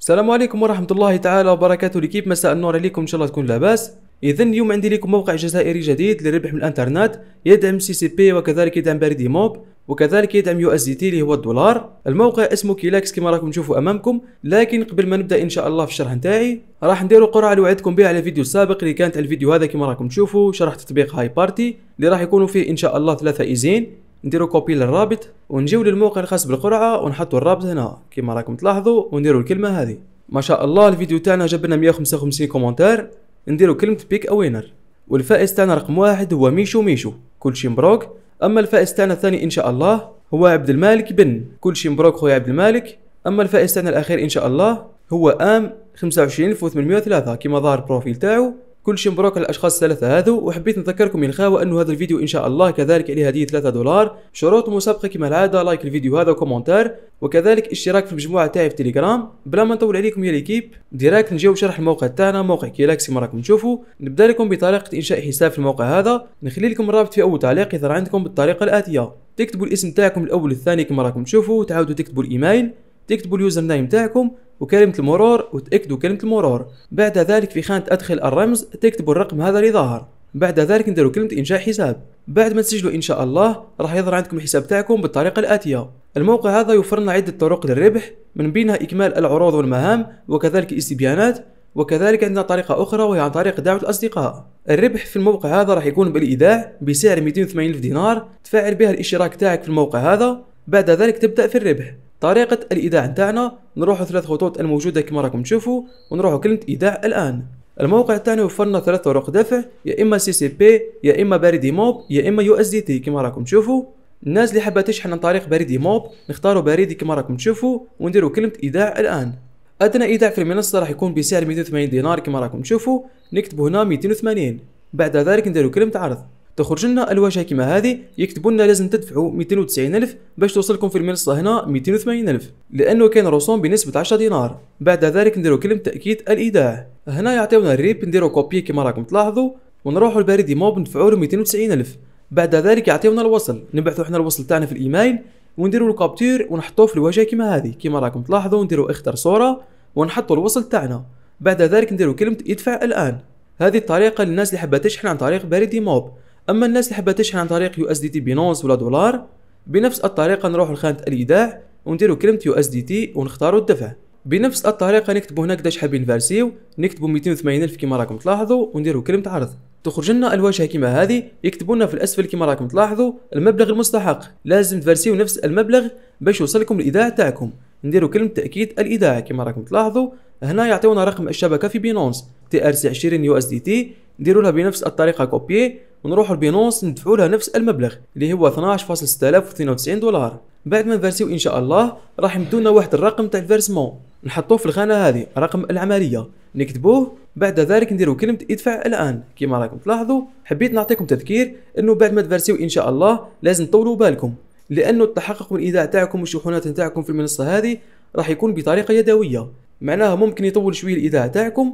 السلام عليكم ورحمة الله تعالى وبركاته. لكيف مساء النور عليكم، إن شاء الله تكون لاباس. إذن اليوم عندي لكم موقع جزائري جديد للربح من الانترنت، يدعم سي سي بي وكذلك يدعم باريدي موب وكذلك يدعم يو اس دي تي اللي هو الدولار. الموقع اسمه كيلاكس كما راكم تشوفوا امامكم. لكن قبل ما نبدا ان شاء الله في الشرح نتاعي راح نديروا قرعه اللي وعدتكم بها على الفيديو السابق اللي كانت على الفيديو هذا كما راكم تشوفوا شرح تطبيق هاي بارتي اللي راح يكونوا فيه ان شاء الله 3 فائزين. نديروا كوبي للرابط ونجيو للموقع الخاص بالقرعه ونحطوا الرابط هنا كما راكم تلاحظوا ونديروا الكلمه هذه. ما شاء الله الفيديو تاعنا جاب لنا 155 كومنتار. نديروا كلمه بيك اوينر، والفائز تاعنا رقم 1 هو ميشو كلشي مبروك. اما الفائز تاعنا الثاني ان شاء الله هو عبد المالك بن، كلشي مبروك خويا عبد المالك. اما الفائز تاعنا الاخير ان شاء الله هو ام 25803 كما ظهر البروفيل تاعو. كلشي مبروك على الاشخاص الثلاثه هذو. وحبيت نذكركم يا الخاوه انه هذا الفيديو ان شاء الله كذلك عليه هديه $3. شروط المسابقه كما العاده لايك الفيديو هذا وكومنتار وكذلك اشتراك في المجموعه تاعي في تليجرام. بلا ما نطول عليكم يا ليكيب ديراكت نجيو شرح الموقع تاعنا، موقع كيلاكس كما راكم تشوفوا. نبدا لكم بطريقه انشاء حساب في الموقع هذا. نخلي لكم الرابط في اول تعليق يظهر عندكم بالطريقه الاتيه. تكتبوا الاسم تاعكم الاول الثاني كما راكم تشوفوا، تعاودوا تكتبوا الايميل، تكتبوا اليوزر نيم تاعكم وكلمة المرور وتأكدوا كلمة المرور. بعد ذلك في خانة أدخل الرمز تكتبوا الرقم هذا اللي ظاهر. بعد ذلك نديروا كلمة إنشاء حساب. بعد ما تسجلوا إن شاء الله راح يظهر عندكم الحساب تاعكم بالطريقة الآتية. الموقع هذا يوفر لنا عدة طرق للربح، من بينها إكمال العروض والمهام وكذلك الاستبيانات، وكذلك عندنا طريقة أخرى وهي عن طريق دعوة الأصدقاء. الربح في الموقع هذا راح يكون بالإيداع بسعر 280 ألف دينار تفعل بها الاشتراك تاعك في الموقع هذا. بعد ذلك تبدأ في الربح. طريقة الإيداع تاعنا نروحوا 3 خطوط الموجودة كما راكم تشوفوا ونروحوا كلمة إيداع الآن. الموقع تاعنا يوفرنا 3 طرق دفع، يا إما سي سي بي يا إما باريدي موب يا إما يو اس دي تي كما راكم تشوفوا. الناس اللي حابة تشحن عن طريق باريدي موب نختاروا باريدي كما راكم تشوفوا ونديروا كلمة إيداع الآن. أدنى إيداع في المنصة راح يكون بسعر 280 دينار كما راكم تشوفوا، نكتبوا هنا 280. بعد ذلك نديروا كلمة عرض. تخرج لنا الواجهه كما هذه، يكتبوا لنا لازم تدفعوا 290 ألف باش توصلكم في المنصه هنا 280 ألف لانه كان رسوم بنسبه 10 دينار. بعد ذلك نديروا كلمه تاكيد الايداع. هنا يعطيونا الريب نديروا كوبي كما راكم تلاحظوا ونروحوا لباريدي موب ندفعوا له 290 ألف. بعد ذلك يعطيونا الوصل، نبعثوا احنا الوصل تاعنا في الايميل ونديروا الكابتور ونحطوه في الواجهه كما هذه كما راكم تلاحظوا. نديروا اختر صوره ونحطوا الوصل تاعنا. بعد ذلك نديروا كلمه ادفع الان. هذه الطريقه للناس اللي حابه تشحن عن طريق باريدي موب. اما الناس اللي حابه تشحن عن طريق يو اس دي تي بينونس ولا دولار بنفس الطريقه نروح لخانه الايداع ونديروا كلمه يو اس دي تي ونختاروا الدفع. بنفس الطريقه نكتبوا هنا قداش حابين نفارسيو، نكتبوا 280 ألف كما راكم تلاحظوا ونديروا كلمه عرض. تخرج لنا الواجهه كما هذه، يكتبوا لنا في الاسفل كما راكم تلاحظوا المبلغ المستحق، لازم تفارسيو نفس المبلغ باش يوصلكم الايداع تاعكم. نديروا كلمه تاكيد الايداع كما راكم تلاحظوا. هنا يعطيونا رقم الشبكه في بينونس تي ار سي 20 يو اس دي تي، نديروا لها بنفس الطريقه كوبي ونروحوا لبينونس ندفعوا لها نفس المبلغ اللي هو 12.6092 دولار. بعد ما نفرسيو ان شاء الله راح يمدونا واحد الرقم تاع الفيرسمون نحطوه في الخانه هذه رقم العمليه نكتبوه. بعد ذلك نديروا كلمه ادفع الان كما راكم تلاحظوا. حبيت نعطيكم تذكير انه بعد ما تفرسيو ان شاء الله لازم تطولوا بالكم، لانه التحقق من الايداع تاعكم والشحونات تاعكم في المنصه هذه راح يكون بطريقه يدويه، معناها ممكن يطول شويه الايداع تاعكم.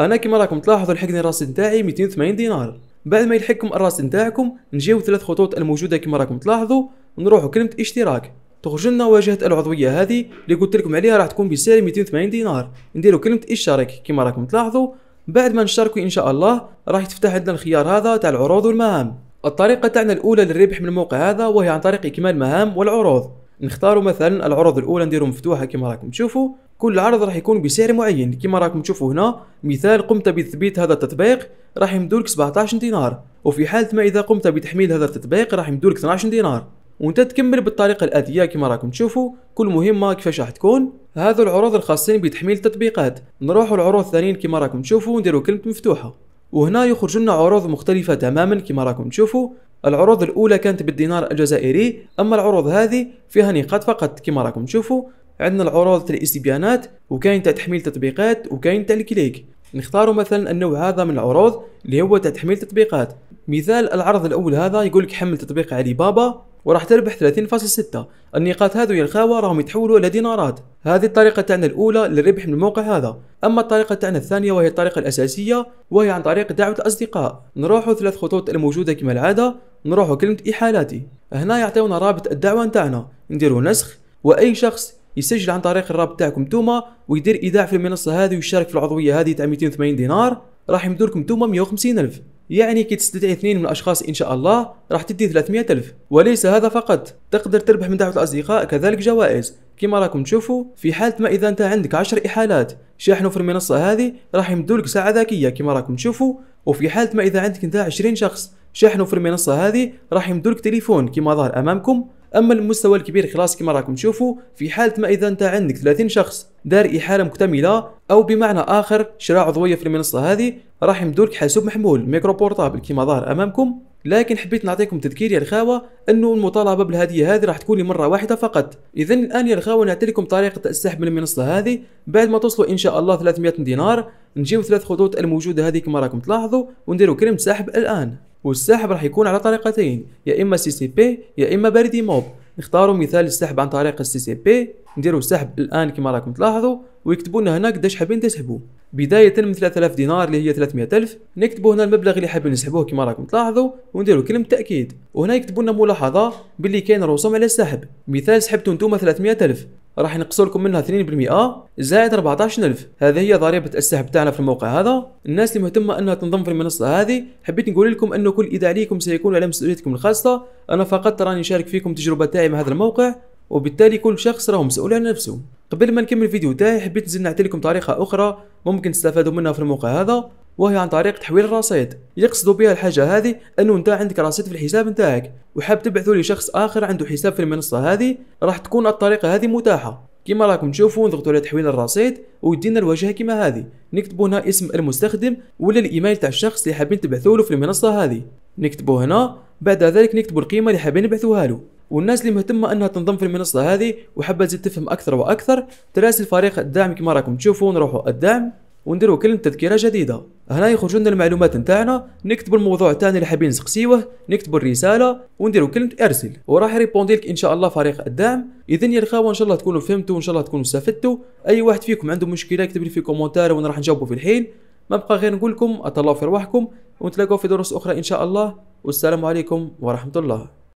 انا كما راكم تلاحظوا لحقني الراس نتاعي 280 دينار. بعد ما يلحقكم الراس نتاعكم نجيو 3 خطوط الموجوده كما راكم تلاحظوا ونروحوا كلمه اشتراك. تخرج لنا واجهه العضويه هذه اللي قلت لكم عليها راح تكون بسعر 280 دينار. نديروا كلمه اشترك كما راكم تلاحظوا. بعد ما نشتركوا ان شاء الله راح يتفتح عندنا الخيار هذا تاع العروض والمهام. الطريقه تاعنا الاولى للربح من الموقع هذا وهي عن طريق اكمال المهام والعروض. نختاروا مثلا العروض الاولى نديروا مفتوحه كما راكم تشوفوا. كل عرض راح يكون بسعر معين كما راكم تشوفوا هنا. مثال قمت بتثبيت هذا التطبيق راح يمدولك 17 دينار، وفي حالة ما اذا قمت بتحميل هذا التطبيق راح يمدولك 12 دينار. وانت تكمل بالطريقه الاتيه كما راكم تشوفوا. كل مهمه كيفاش راح تكون. هذو العروض الخاصين بتحميل التطبيقات. نروحوا العروض الثانيين كما راكم تشوفوا ونديروا كلمه مفتوحه. وهنا يخرج لنا عروض مختلفه تماما كما راكم تشوفوا. العروض الاولى كانت بالدينار الجزائري، اما العروض هذه فيها نقاط فقط كما راكم تشوفوا. عندنا العروض تاع الاستبيانات وكاين تاع تحميل تطبيقات وكاين تاع الكليك. نختاروا مثلا النوع هذا من العروض اللي هو تاع تحميل تطبيقات. مثال العرض الاول هذا يقول لك حمل تطبيق علي بابا وراح تربح 30.6. النقاط هذو يا الخاوه راهم يتحولوا الى دينارات. هذه الطريقه تاعنا الاولى للربح من الموقع هذا. اما الطريقه تاعنا الثانيه وهي الطريقه الاساسيه وهي عن طريق دعوه الاصدقاء. نروحوا 3 خطوط الموجوده كما العاده نروحوا كلمه احالاتي. هنا يعطيونا رابط الدعوه نتاعنا نديروا نسخ، واي شخص يسجل عن طريق الرابط تاعكم نتوما ويدير ايداع في المنصه هذه ويشارك في العضويه هذه تاع 280 دينار، راح يمدوا لكم نتوما 150 الف. يعني كي تستدعي اثنين من الاشخاص ان شاء الله راح تدي 300 الف. وليس هذا فقط، تقدر تربح من دعوه الاصدقاء كذلك جوائز كما راكم تشوفوا. في حاله ما اذا انت عندك 10 احالات شاحنوا في المنصه هذه راح يمدوا لك ساعه ذكيه كما راكم تشوفوا. وفي حاله ما اذا عندك انت 20 شخص شاحنوا في المنصه هذه راح يمدوا لك تليفون كما ظهر امامكم. اما المستوى الكبير خلاص كما راكم تشوفوا، في حاله ما اذا انت عندك 30 شخص دار احاله مكتمله او بمعنى اخر شراء عضويه في المنصه هذه راح يمدوا لك حاسوب محمول ميكرو بورتابل كما ظهر امامكم. لكن حبيت نعطيكم تذكير يا الخاوه انه المطالبه بالهديه هذه راح تكون لمره واحده فقط. اذا الان يا الخاوه نعطي لكم طريقه السحب من المنصه هذه. بعد ما توصلوا ان شاء الله 300 دينار نجيو 3 خطوط الموجوده هذه كما راكم تلاحظوا ونديروا كلمه سحب الان. والسحب راح يكون على طريقتين، يا اما سي سي بي يا اما بريد موب. نختاروا مثال السحب عن طريق السي سي بي، نديروا سحب الان كما راكم تلاحظوا ويكتبوا لنا هنا قداش حابين تسحبوا. بدايه من 3000 دينار اللي هي 300 الف، نكتبوا هنا المبلغ اللي حابين نسحبوه كما راكم تلاحظوا ونديروا كلمه تاكيد. وهنا يكتبوا لنا ملاحظه باللي كاين رسوم على السحب. مثال سحبتوا نتوما 300 الف راح ينقصوا لكم منها 2% زائد 14000. هذه هي ضريبه السحب تاعنا في الموقع هذا. الناس اللي مهتمه انها تنضم في المنصه هذه حبيت نقول لكم انه كل ايداع ليكم سيكون على مسؤوليتكم الخاصه. انا فقط راني نشارك فيكم تجربه تاعي مع هذا الموقع، وبالتالي كل شخص راه مسؤول عن نفسه. قبل ما نكمل الفيديو تاعي حبيت نزيد نعطي لكم طريقه اخرى ممكن تستفادوا منها في الموقع هذا، وهي عن طريق تحويل الرصيد. يقصدوا بها الحاجه هذه انه انت عندك رصيد في الحساب نتاعك وحاب تبعثوا لشخص اخر عنده حساب في المنصه هذه، راح تكون الطريقه هذه متاحه. كما راكم تشوفوا نضغطوا على تحويل الرصيد ويدينا الواجهه كما هذه، نكتبوا هنا اسم المستخدم ولا الايميل تاع الشخص اللي حابين تبعثوا له في المنصه هذه، نكتبوا هنا. بعد ذلك نكتبوا القيمه اللي حابين نبعثوها له. والناس اللي مهتمه انها تنضم في المنصه هذه وحابه تزيد تفهم اكثر واكثر تراسل فريق الدعم كما راكم تشوفوا. نروحوا الدعم ونديروا كلمه تذكيره جديده. هنا يخرجوا لنا المعلومات نتاعنا، نكتبوا الموضوع تاعنا اللي حابين نسقسيوه، نكتبوا الرساله ونديروا كلمه ارسل وراح يريبوندي لك ان شاء الله فريق الدعم. اذا يا الخاوه ان شاء الله تكونوا فهمتوا وان شاء الله تكونوا استفدتوا. اي واحد فيكم عنده مشكله يكتب لي في كومونتار وانا راح نجاوبه في الحين. ما بقى غير نقول لكم اتهلاو في رواحكم ونتلاقوا في دروس اخرى ان شاء الله، والسلام عليكم ورحمه الله.